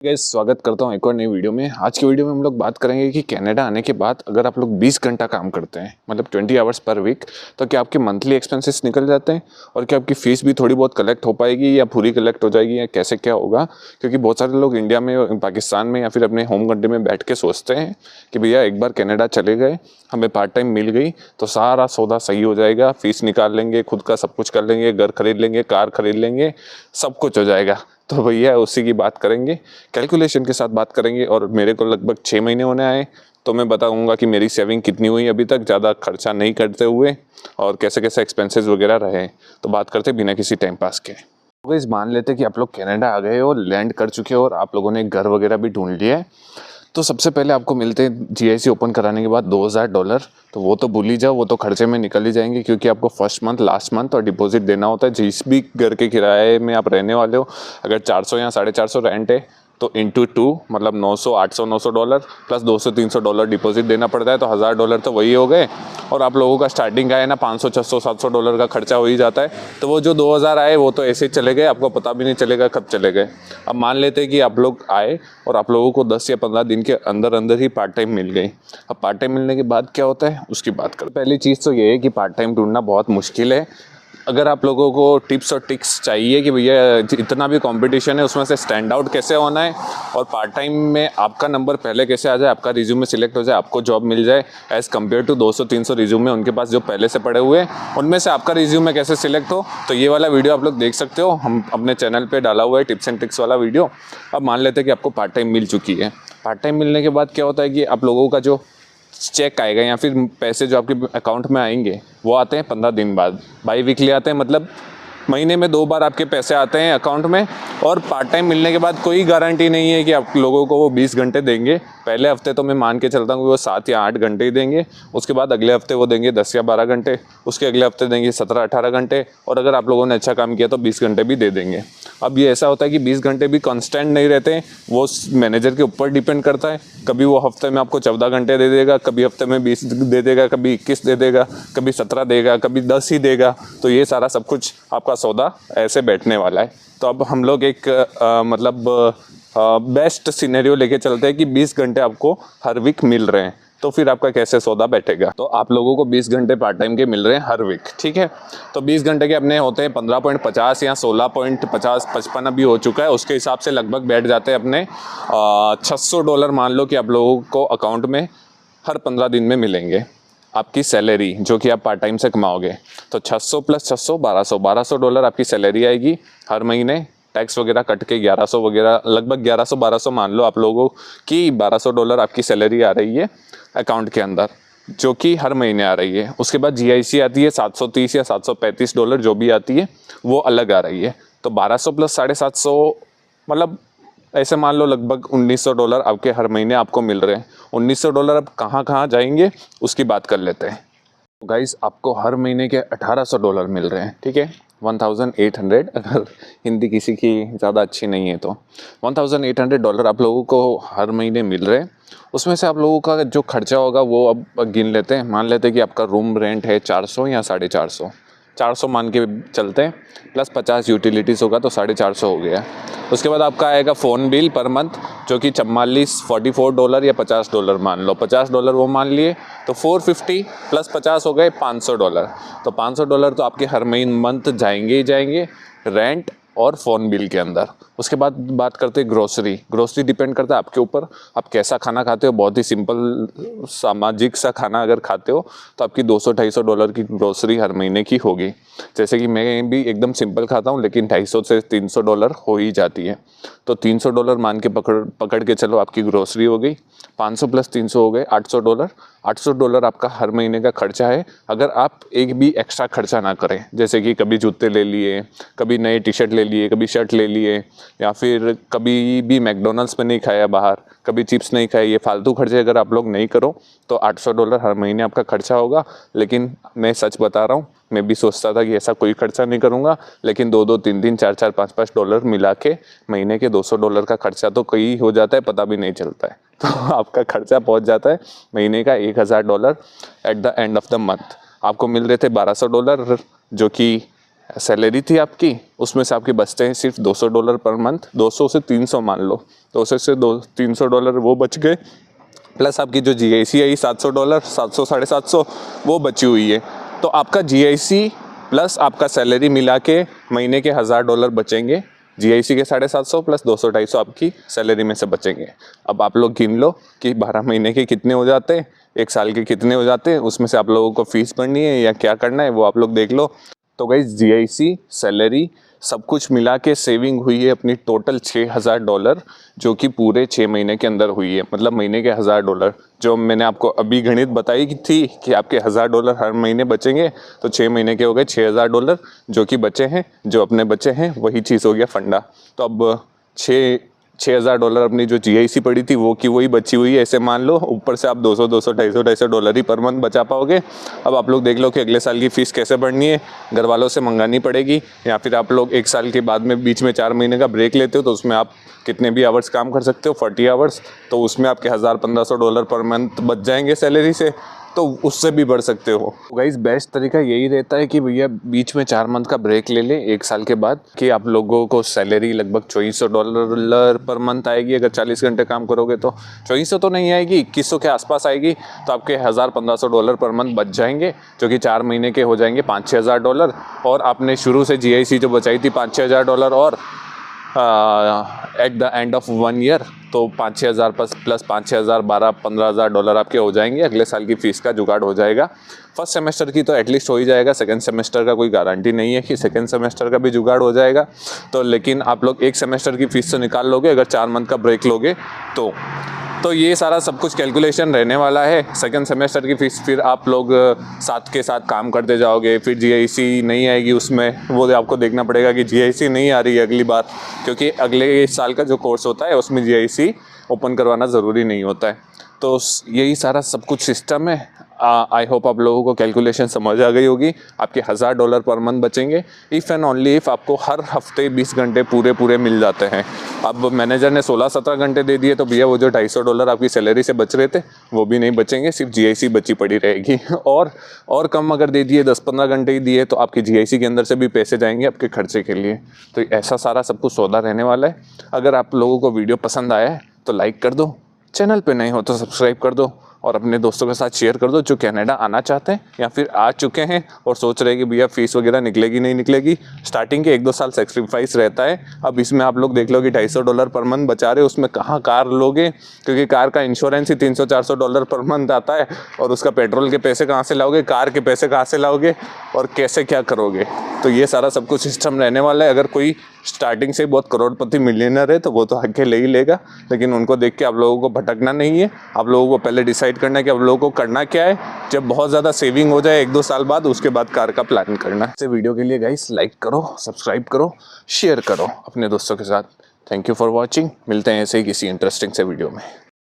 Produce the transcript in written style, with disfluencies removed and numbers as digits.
Guys स्वागत करता हूँ एक और नई वीडियो में। आज की वीडियो में हम लोग बात करेंगे कि कनाडा आने के बाद अगर आप लोग 20 घंटा काम करते हैं मतलब 20 आवर्स पर वीक तो क्या आपके मंथली एक्सपेंसेस निकल जाते हैं और क्या आपकी फ़ीस भी थोड़ी बहुत कलेक्ट हो पाएगी या पूरी कलेक्ट हो जाएगी या कैसे क्या होगा। क्योंकि बहुत सारे लोग इंडिया में, पाकिस्तान में या फिर अपने होम कंट्री में बैठ के सोचते हैं कि भैया एक बार कनाडा चले गए, हमें पार्ट टाइम मिल गई तो सारा सौदा सही हो जाएगा, फ़ीस निकाल लेंगे, खुद का सब कुछ कर लेंगे, घर खरीद लेंगे, कार खरीद लेंगे, सब कुछ हो जाएगा। तो भैया उसी की बात करेंगे, कैलकुलेशन के साथ बात करेंगे। और मेरे को लगभग 6 महीने होने आए तो मैं बताऊंगा कि मेरी सेविंग कितनी हुई अभी तक, ज़्यादा खर्चा नहीं करते हुए, और कैसे कैसे एक्सपेंसेस वगैरह रहे। तो बात करते बिना किसी टाइम पास के। तो इस मान लेते कि आप लोग कनाडा आ गए और लैंड कर चुके हो और आप लोगों ने घर वगैरह भी ढूंढ लिया है। तो सबसे पहले आपको मिलते हैं जीआईसी ओपन कराने के बाद $2000। तो वो तो भूल ही जाओ, वो तो खर्चे में निकल ही जाएंगे क्योंकि आपको फर्स्ट मंथ, लास्ट मंथ और डिपॉजिट देना होता है। जिस भी घर के किराए में आप रहने वाले हो, अगर 400 या 450 रेंट है तो इंटू 2 मतलब 900, 800, $900 प्लस $200-300 डिपॉजिट देना पड़ता है, तो $1000 तो वही हो गए। और आप लोगों का स्टार्टिंग का है ना $500, $600, $700 का खर्चा हो ही जाता है। तो वो जो 2000 आए वो तो ऐसे ही चले गए, आपको पता भी नहीं चलेगा कब चले गए। अब मान लेते हैं कि आप लोग आए और आप लोगों को 10 या 15 दिन के अंदर अंदर ही पार्ट टाइम मिल गई। अब पार्ट टाइम मिलने के बाद क्या होता है उसकी बात करें। पहली चीज़ तो ये है कि पार्ट टाइम ढूंढना बहुत मुश्किल है। अगर आप लोगों को टिप्स और ट्रिक्स चाहिए कि भैया इतना भी कंपटीशन है उसमें से स्टैंड आउट कैसे होना है और पार्ट टाइम में आपका नंबर पहले कैसे आ जाए, आपका रिज्यूमे सिलेक्ट हो जाए, आपको जॉब मिल जाए एज़ कम्पेयर टू 200-300 रिज्यूमे उनके पास जो पहले से पड़े हुए हैं, उनमें से आपका रिज्यूमे कैसे सिलेक्ट हो, तो ये वाला वीडियो आप लोग देख सकते हो। हम अपने चैनल पर डाला हुआ है टिप्स एंड ट्रिक्स वाला वीडियो। अब मान लेते हैं कि आपको पार्ट टाइम मिल चुकी है। पार्ट टाइम मिलने के बाद क्या होता है कि आप लोगों का जो चेक आएगा या फिर पैसे जो आपके अकाउंट में आएंगे वो आते हैं 15 दिन बाद। बाई वीकली आते हैं, मतलब महीने में 2 बार आपके पैसे आते हैं अकाउंट में। और पार्ट टाइम मिलने के बाद कोई गारंटी नहीं है कि आप लोगों को वो 20 घंटे देंगे। पहले हफ्ते तो मैं मान के चलता हूँ कि वो 7 या 8 घंटे ही देंगे, उसके बाद अगले हफ्ते वो देंगे 10 या 12 घंटे, उसके अगले हफ्ते देंगे 17-18 घंटे, और अगर आप लोगों ने अच्छा काम किया तो 20 घंटे भी दे देंगे। अब ये ऐसा होता है कि 20 घंटे भी कांस्टेंट नहीं रहते, वो मैनेजर के ऊपर डिपेंड करता है। कभी वो हफ्ते में आपको 14 घंटे दे देगा, कभी हफ्ते में 20 दे देगा, कभी 21 दे देगा, कभी 17 देगा, कभी 10 ही देगा। तो ये सारा सब कुछ आपका सौदा ऐसे बैठने वाला है। तो अब हम लोग एक बेस्ट सिनेरियो लेके चलते हैं कि 20 घंटे आपको हर वीक मिल रहे हैं, तो फिर आपका कैसे सौदा बैठेगा। तो आप लोगों को 20 घंटे पार्ट टाइम के मिल रहे हैं हर वीक, ठीक है। तो 20 घंटे के अपने होते हैं 15.50 या 16.50, 55 अभी हो चुका है, उसके हिसाब से लगभग बैठ जाते हैं अपने $600। मान लो कि आप लोगों को अकाउंट में हर 15 दिन में मिलेंगे आपकी सैलरी जो कि आप पार्ट टाइम से कमाओगे। तो 600 + 600 $1200 आपकी सैलरी आएगी हर महीने। टैक्स वगैरह कट के 1100 वगैरह, लगभग 1100-1200 मान लो आप लोगों की $1200 आपकी सैलरी आ रही है अकाउंट के अंदर, जो कि हर महीने आ रही है। उसके बाद जीआईसी आती है 730 या $735 जो भी आती है वो अलग आ रही है। तो 1200 + 750 मतलब ऐसे मान लो लगभग $1900 आपके हर महीने आपको मिल रहे हैं। $1900 अब कहाँ कहाँ जाएंगे उसकी बात कर लेते हैं। गाइस आपको हर महीने के $1800 मिल रहे हैं, ठीक है। 1800, अगर हिंदी किसी की ज़्यादा अच्छी नहीं है तो $1800 आप लोगों को हर महीने मिल रहे हैं। उसमें से आप लोगों का जो खर्चा होगा वो अब गिन लेते हैं। मान लेते हैं कि आपका रूम रेंट है 400 या 450, 400 मान के चलते हैं, प्लस 50 यूटिलिटीज़ होगा तो 450 हो गया। उसके बाद आपका आएगा फ़ोन बिल पर मंथ जो कि $44 या $50 मान लो, $50 वो मान लिए तो 450 + 50 हो गए $500। तो $500 तो आपके हर महीने मंथ जाएंगे ही जाएंगे रेंट और फ़ोन बिल के अंदर। उसके बाद बात करते हैं ग्रोसरी डिपेंड करता है आपके ऊपर, आप कैसा खाना खाते हो। बहुत ही सिंपल सामाजिक सा खाना अगर खाते हो तो आपकी $200-250 की ग्रोसरी हर महीने की होगी। जैसे कि मैं भी एकदम सिंपल खाता हूँ लेकिन $250 से $300 हो ही जाती है। तो $300 मान के पकड़ के चलो आपकी ग्रोसरी हो गई। 500 + 300 हो गए $800। $800 आपका हर महीने का खर्चा है। अगर आप एक भी एक्स्ट्रा खर्चा ना करें, जैसे कि कभी जूते ले लिए, कभी नए टी शर्ट ले लिए, कभी शर्ट ले लिए, या फिर कभी भी मैकडोनल्ड्स में नहीं खाया बाहर, कभी चिप्स नहीं खाए, ये फालतू खर्चे अगर आप लोग नहीं करो तो $800 हर महीने आपका खर्चा होगा। लेकिन मैं सच बता रहा हूँ, मैं भी सोचता था कि ऐसा कोई खर्चा नहीं करूँगा, लेकिन 2-2, 3-3, 4-4, $5-5 मिला के महीने के $200 का खर्चा तो कई हो जाता है, पता भी नहीं चलता है। तो आपका खर्चा पहुंच जाता है महीने का $1000 at the end of the month. आपको मिल रहे थे $1200 जो कि सैलरी थी आपकी, उसमें से आपके बचते हैं सिर्फ $200 पर मंथ, 200 से 300 मान लो, 200 से $300 वो बच गए, प्लस आपकी जो GIC आई $700, 700 750 वो बची हुई है। तो आपका GIC प्लस आपका सैलरी मिला के महीने के $1000 बचेंगे। GIC के 750 प्लस 200-250 आपकी सैलरी में से बचेंगे। अब आप लोग गिन लो कि 12 महीने के कितने हो जाते हैं, 1 साल के कितने हो जाते हैं, उसमें से आप लोगों को फीस भरनी है या क्या करना है वो आप लोग देख लो। तो गाइस GIC, सैलरी सब कुछ मिला के सेविंग हुई है अपनी टोटल $6000, जो कि पूरे 6 महीने के अंदर हुई है। मतलब महीने के $1000 जो मैंने आपको अभी गणित बताई कि थी कि आपके $1000 हर महीने बचेंगे, तो 6 महीने के हो गए $6000 जो कि बचे हैं, जो अपने बचे हैं वही चीज़ हो गया फंडा। तो अब $6000 अपनी जो GIC पड़ी थी वो की वही बची हुई है, ऐसे मान लो। ऊपर से आप 200 250 $250 ही पर मंथ बचा पाओगे। अब आप लोग देख लो कि अगले साल की फ़ीस कैसे भरनी है, घर वालों से मंगानी पड़ेगी, या फिर आप लोग 1 साल के बाद में बीच में 4 महीने का ब्रेक लेते हो तो उसमें आप कितने भी आवर्स काम कर सकते हो, 40 आवर्स, तो उसमें आपके $1000-1500 पर मंथ बच जाएंगे सैलरी से, तो उससे भी बढ़ सकते हो। गाइस बेस्ट तरीका यही रहता है कि भैया बीच में 4 मंथ का ब्रेक ले लें 1 साल के बाद, कि आप लोगों को सैलरी लगभग $2400 पर मंथ आएगी। अगर 40 घंटे काम करोगे तो 2400 तो नहीं आएगी, 2100 के आसपास आएगी। तो आपके $1000-1500 पर मंथ बच जाएंगे, जो कि 4 महीने के हो जाएंगे $5-6 हज़ार। और आपने शुरू से GIC जो बचाई थी $5-6 हज़ार और at the end of 1 year, तो 5-6 हज़ार प्लस 5-6 हज़ार $12-15,000 आपके हो जाएंगे। अगले साल की फ़ीस का जुगाड़ हो जाएगा। फर्स्ट सेमेस्टर की तो एटलीस्ट हो ही जाएगा, सेकंड सेमेस्टर का कोई गारंटी नहीं है कि सेकंड सेमेस्टर का भी जुगाड़ हो जाएगा। तो लेकिन आप लोग 1 सेमेस्टर की फ़ीस तो निकाल लोगे अगर 4 मंथ का ब्रेक लोगे तो ये सारा सब कुछ कैलकुलेशन रहने वाला है। सेकंड सेमेस्टर की फ़ीस फिर आप लोग साथ के साथ काम करते जाओगे, फिर GIC नहीं आएगी उसमें, वो आपको देखना पड़ेगा कि GIC नहीं आ रही है अगली बार, क्योंकि अगले साल का जो कोर्स होता है उसमें GIC ओपन करवाना ज़रूरी नहीं होता है। तो यही सारा सब कुछ सिस्टम है। आई होप आप लोगों को कैलकुलेशन समझ आ गई होगी। आपके $1000 पर मंथ बचेंगे इफ़ एंड ओनली इफ़ आपको हर हफ्ते 20 घंटे पूरे मिल जाते हैं। अब मैनेजर ने 16-17 घंटे दे दिए तो भैया वो जो $250 आपकी सैलरी से बच रहे थे वो भी नहीं बचेंगे, सिर्फ GIC बची पड़ी रहेगी। और कम अगर दे दिए, 10-15 घंटे ही दिए, तो आपकी GIC के अंदर से भी पैसे जाएंगे आपके खर्चे के लिए। तो ऐसा सारा सब कुछ सौदा रहने वाला है। अगर आप लोगों को वीडियो पसंद आया है तो लाइक कर दो, चैनल पे नए हो तो सब्सक्राइब कर दो, और अपने दोस्तों के साथ शेयर कर दो जो कनाडा आना चाहते हैं या फिर आ चुके हैं और सोच रहे हैं कि भैया फ़ीस वगैरह निकलेगी नहीं निकलेगी। स्टार्टिंग के 1-2 साल सेक्रीफाइस रहता है। अब इसमें आप लोग देख लो कि $250 पर मंथ बचा रहे हो, उसमें कहाँ कार लोगे, क्योंकि कार का इंश्योरेंस ही $300-400 पर मंथ आता है, और उसका पेट्रोल के पैसे कहाँ से लाओगे, कार के पैसे कहाँ से लाओगे, और कैसे क्या करोगे। तो ये सारा सब कुछ सिस्टम रहने वाला है। अगर कोई स्टार्टिंग से बहुत करोड़पति मिलियनर है तो वो तो आगे ले ही लेगा, लेकिन उनको देख के आप लोगों को भटकना नहीं है। आप लोगों को पहले डिसाइड करना है कि आप लोगों को करना क्या है। जब बहुत ज़्यादा सेविंग हो जाए 1-2 साल बाद, उसके बाद कार का प्लान करना है। इस वीडियो के लिए गाइस लाइक करो, सब्सक्राइब करो, शेयर करो अपने दोस्तों के साथ। Thank you for watching. मिलते हैं ऐसे ही किसी इंटरेस्टिंग से वीडियो में।